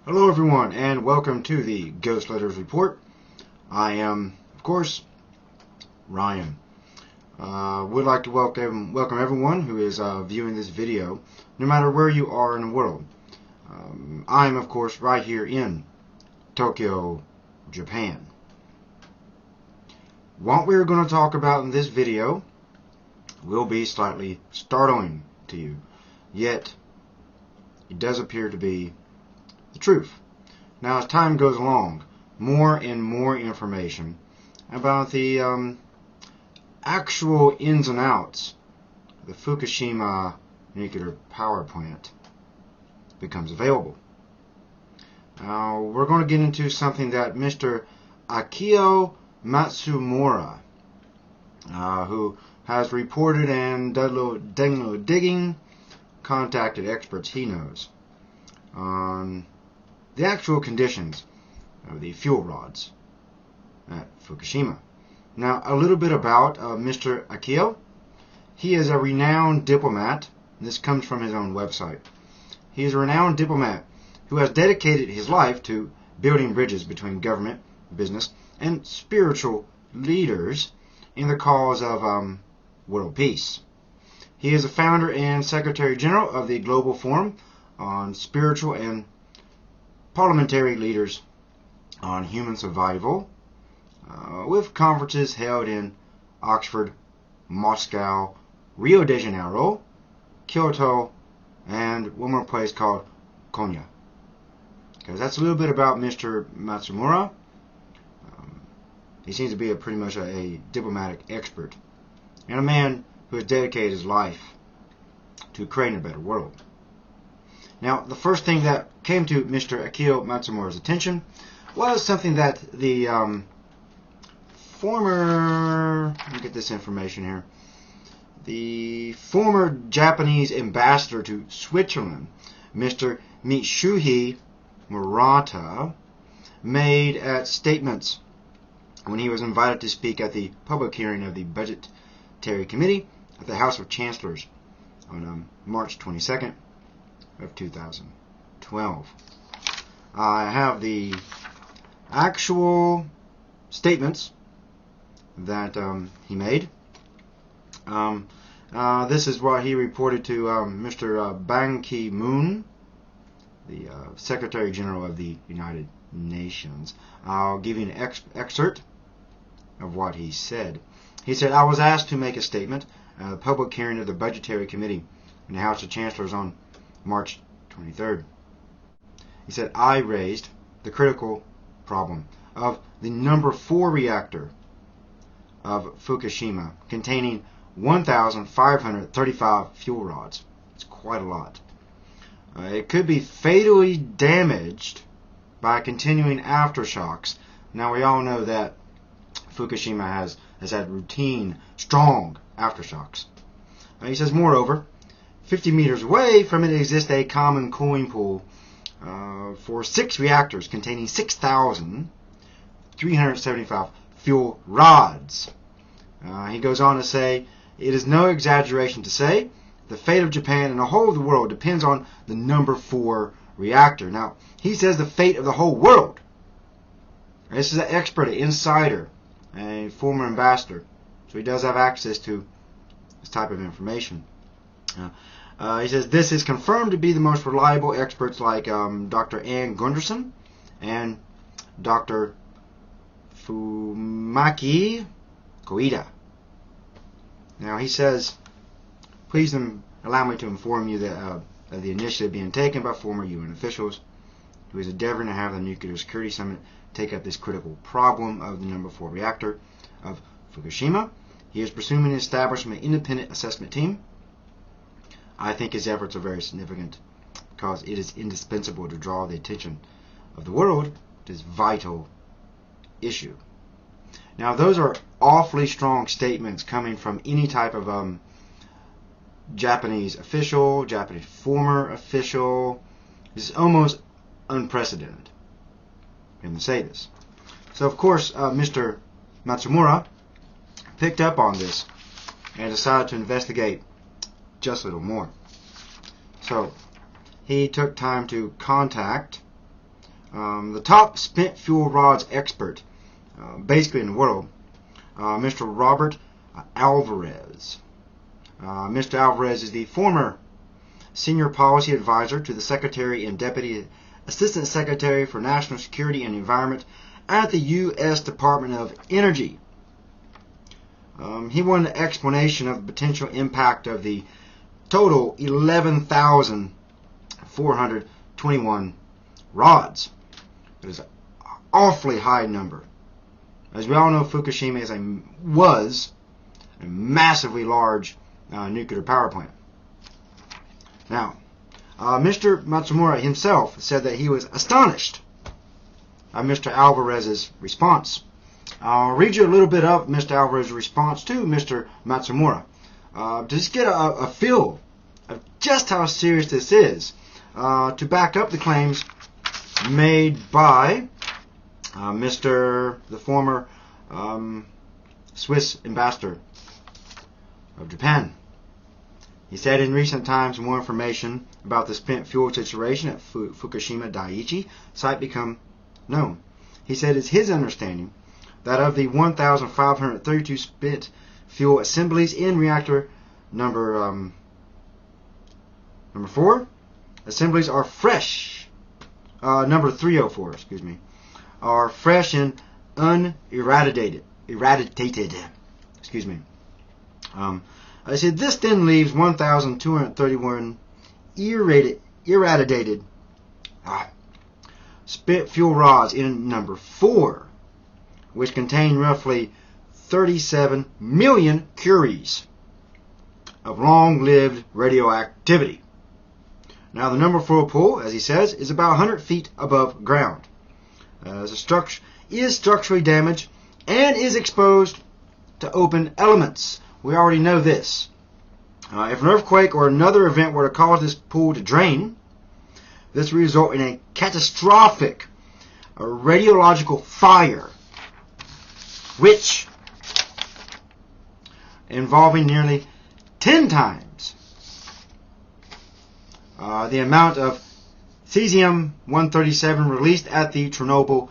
Hello everyone, and welcome to the Ghost Letters Report. I am, of course, Ryan. Would like to welcome everyone who is viewing this video, no matter where you are in the world. I'm, of course, right here in Tokyo, Japan. What we're going to talk about in this video will be slightly startling to you, yet it does appear to be the truth. Now, as time goes along, more and more information about the actual ins and outs of the Fukushima nuclear power plant becomes available. Now, we're going to get into something that Mr. Akio Matsumura, who has reported and done a little digging, contacted experts he knows on the actual conditions of the fuel rods at Fukushima. Now, a little bit about Mr. Akio. He is a renowned diplomat. This comes from his own website. He is a renowned diplomat who has dedicated his life to building bridges between government, business, and spiritual leaders in the cause of world peace. He is a founder and secretary general of the Global Forum on Spiritual and Parliamentary Leaders on Human Survival, with conferences held in Oxford, Moscow, Rio de Janeiro, Kyoto, and one more place called Konya. Because that's a little bit about Mr. Matsumura. He seems to be pretty much a diplomatic expert and a man who has dedicated his life to creating a better world. Now, the first thing that came to Mr. Akio Matsumura's attention was something that the let me get this information here, the former Japanese ambassador to Switzerland, Mr. Mitsuhi Murata, made at statements when he was invited to speak at the public hearing of the Budgetary Committee at the House of Chancellors on March 22nd of 2012. I have the actual statements that he made. This is what he reported to Mr. Ban Ki-moon, the Secretary General of the United Nations. I'll give you an excerpt of what he said. He said, "I was asked to make a statement at the public hearing of the Budgetary Committee in the House of Chancellors on March 23rd. He said, I raised the critical problem of the number 4 reactor of Fukushima containing 1,535 fuel rods. It's quite a lot. It could be fatally damaged by continuing aftershocks. Now, we all know that Fukushima has had routine, strong aftershocks. He says, moreover, 50 meters away from it exists a common cooling pool for 6 reactors containing 6,375 fuel rods." He goes on to say, "It is no exaggeration to say the fate of Japan and the whole of the world depends on the number 4 reactor." Now, he says the fate of the whole world. This is an expert, an insider, a former ambassador, so he does have access to this type of information. He says this is confirmed to be the most reliable experts like Dr. Ann Gunderson and Dr. Fumaki Koida. Now, he says, please allow me to inform you that of the initiative being taken by former UN officials who is endeavoring to have the Nuclear Security Summit take up this critical problem of the number 4 reactor of Fukushima. He is presuming the establishment of an independent assessment team. I think his efforts are very significant because it is indispensable to draw the attention of the world to this vital issue. Now, those are awfully strong statements coming from any type of Japanese official, Japanese former official. This is almost unprecedented for him to say this. So, of course, Mr. Matsumura picked up on this and decided to investigate just a little more. So he took time to contact the top spent fuel rods expert, basically in the world, Mr. Robert Alvarez. Mr. Alvarez is the former Senior Policy Advisor to the Secretary and Deputy Assistant Secretary for National Security and Environment at the U.S. Department of Energy. He wanted an explanation of the potential impact of the total 11,421 rods. It is an awfully high number. As we all know, Fukushima was a massively large nuclear power plant. Now, Mr. Matsumura himself said that he was astonished at Mr. Alvarez's response. I'll read you a little bit of Mr. Alvarez's response to Mr. Matsumura to just get a feel of just how serious this is, to back up the claims made by the former Swiss ambassador of Japan. He said, in recent times, more information about the spent fuel situation at Fukushima Daiichi site become known. He said it's his understanding that of the 1,532 spent fuel assemblies in reactor number 4, assemblies are fresh. Number 304, excuse me, are fresh and unirradiated. Excuse me. I said this then leaves 1,231 irradiated spent fuel rods in number 4, which contain roughly 37 million curies of long-lived radioactivity. Now, the number 4 pool, as he says, is about 100 feet above ground. The structure is structurally damaged and is exposed to open elements. We already know this. If an earthquake or another event were to cause this pool to drain, this would result in a catastrophic radiological fire, which, involving nearly 10 times the amount of cesium-137 released at the Chernobyl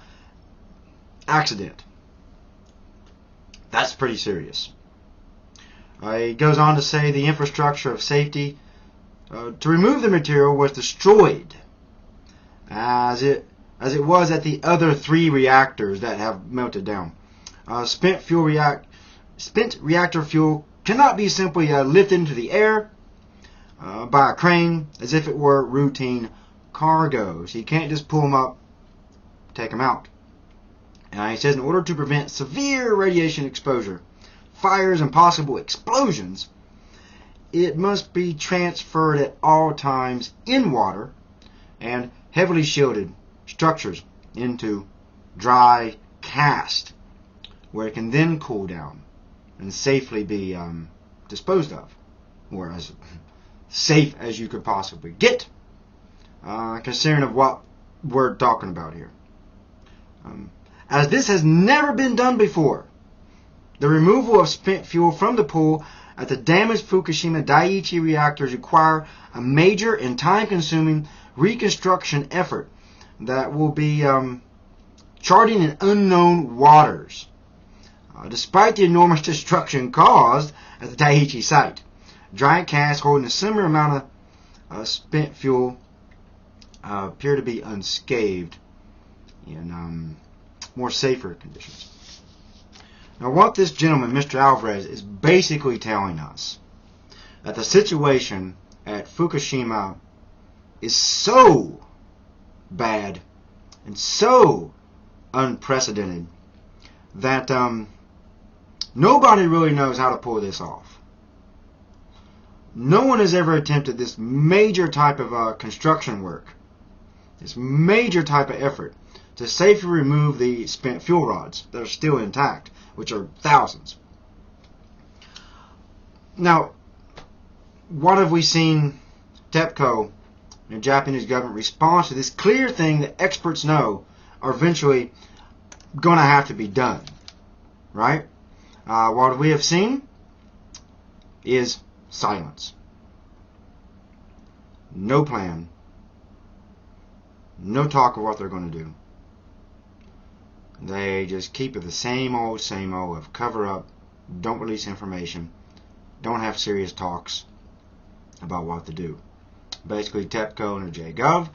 accident. That's pretty serious. He goes on to say the infrastructure of safety to remove the material was destroyed, as it was at the other 3 reactors that have melted down. Spent reactor fuel cannot be simply lifted into the air by a crane as if it were routine cargo. So you can't just pull them up, take them out. He says in order to prevent severe radiation exposure, fires and possible explosions, it must be transferred at all times in water and heavily shielded structures into dry cast, where it can then cool down and safely be disposed of, or as safe as you could possibly get, considering of what we're talking about here. As this has never been done before, the removal of spent fuel from the pool at the damaged Fukushima Daiichi reactors require a major and time-consuming reconstruction effort that will be charting in unknown waters. Despite the enormous destruction caused at the Daiichi site, giant casks holding a similar amount of spent fuel appear to be unscathed in more safer conditions. Now, what this gentleman, Mr. Alvarez, is basically telling us that the situation at Fukushima is so bad and so unprecedented that nobody really knows how to pull this off. No one has ever attempted this major type of construction work, this major type of effort to safely remove the spent fuel rods that are still intact, which are thousands. Now, what have we seen TEPCO and the Japanese government respond to this clear thing that experts know are eventually going to have to be done, right? What we have seen is silence. No plan. No talk of what they're going to do. They just keep it the same old of cover up, don't release information, don't have serious talks about what to do. Basically, TEPCO and the JGov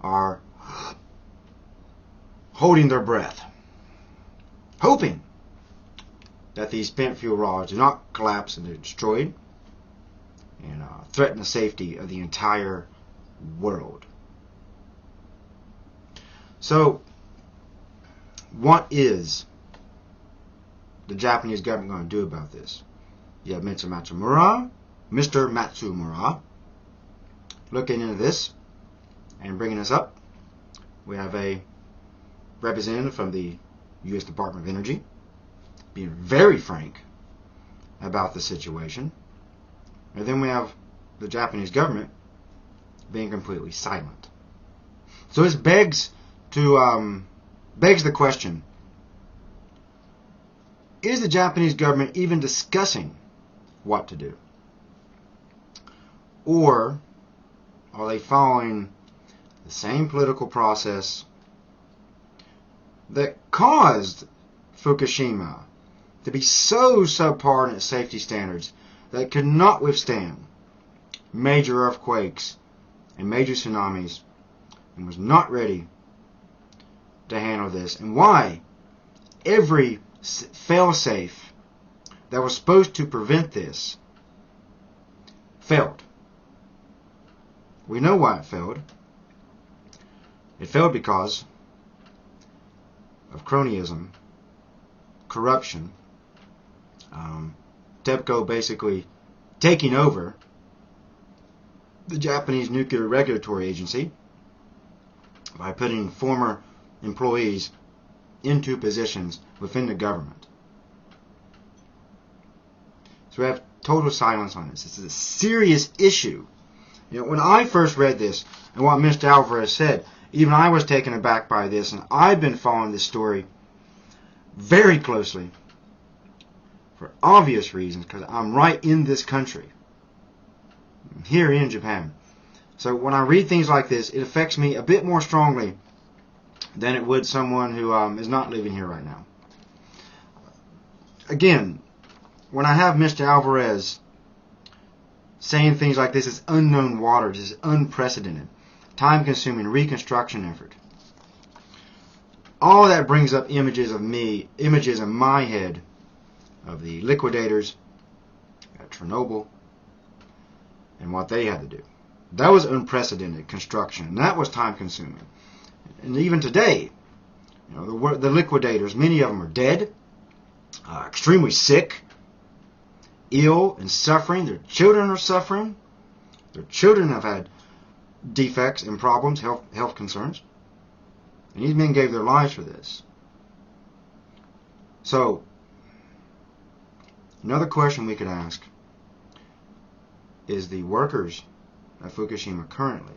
are holding their breath, hoping that these spent fuel rods do not collapse and they're destroyed and threaten the safety of the entire world. So, what is the Japanese government going to do about this? You have Mr. Matsumura looking into this and bringing us up. We have a representative from the U.S. Department of Energy being very frank about the situation. And then we have the Japanese government being completely silent. So this begs the question, is the Japanese government even discussing what to do? Or are they following the same political process that caused Fukushima to be so subpar in its safety standards that it could not withstand major earthquakes and major tsunamis and was not ready to handle this? And why every fail-safe that was supposed to prevent this failed? We know why it failed. It failed because of cronyism, corruption, TEPCO basically taking over the Japanese Nuclear Regulatory Agency by putting former employees into positions within the government. So we have total silence on this. This is a serious issue. You know, when I first read this and what Mr. Alvarez said, even I was taken aback by this, and I've been following this story very closely for obvious reasons because I'm right in this country, here in Japan. So when I read things like this, it affects me a bit more strongly than it would someone who is not living here right now. Again, when I have Mr. Alvarez saying things like this is unknown waters, this is unprecedented, time-consuming reconstruction effort, all that brings up images in my head of the liquidators at Chernobyl and what they had to do. That was unprecedented construction, and that was time-consuming. And even today, you know, the liquidators, many of them are dead, extremely sick, ill and suffering. Their children are suffering. Their children have had defects and problems, health concerns. And these men gave their lives for this. So, another question we could ask is the workers at Fukushima currently,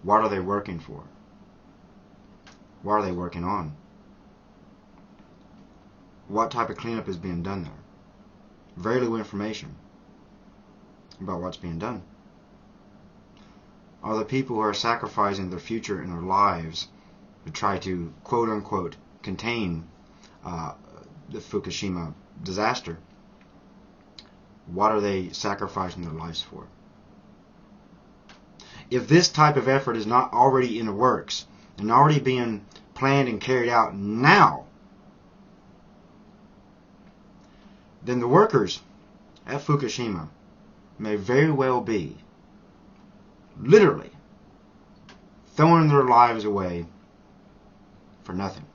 what are they working for? What are they working on? What type of cleanup is being done there? Very little information about what's being done. Are the people who are sacrificing their future and their lives to try to, quote-unquote, contain the Fukushima disaster, what are they sacrificing their lives for? If this type of effort is not already in the works and already being planned and carried out now, then the workers at Fukushima may very well be literally throwing their lives away for nothing.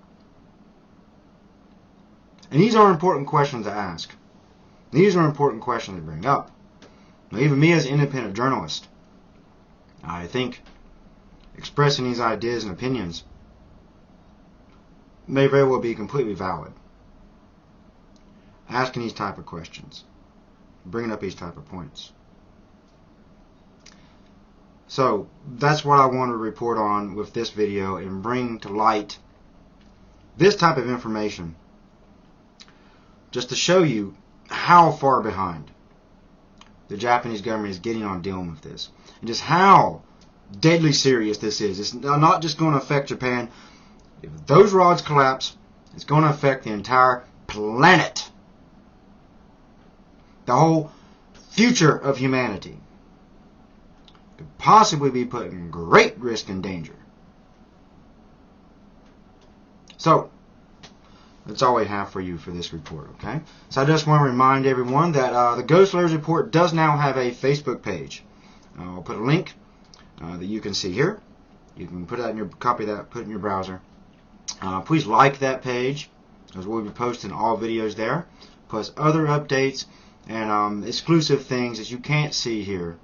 And these are important questions to ask. These are important questions to bring up. Now, even me as an independent journalist, I think expressing these ideas and opinions may very well be completely valid. Asking these type of questions, bringing up these type of points. So that's what I want to report on with this video and bring to light this type of information just to show you how far behind the Japanese government is getting on dealing with this, and just how deadly serious this is. It's not just going to affect Japan. If those rods collapse, it's going to affect the entire planet. The whole future of humanity could possibly be put in great risk and danger. So, that's all we have for you for this report, okay? So I just want to remind everyone that the Ghost Layers Report does now have a Facebook page. I'll put a link that you can see here. You can put that in your copy that, put it in your browser. Please like that page, as we'll be posting all videos there, plus other updates and exclusive things that you can't see here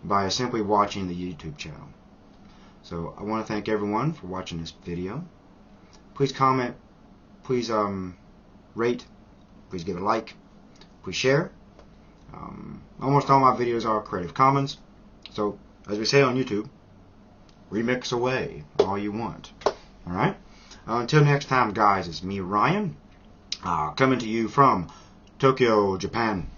by simply watching the YouTube channel. So I want to thank everyone for watching this video. Please comment, please rate, please give a like, please share. Almost all my videos are Creative Commons, so as we say on YouTube, remix away all you want. Alright? Until next time, guys, it's me, Ryan, coming to you from Tokyo, Japan.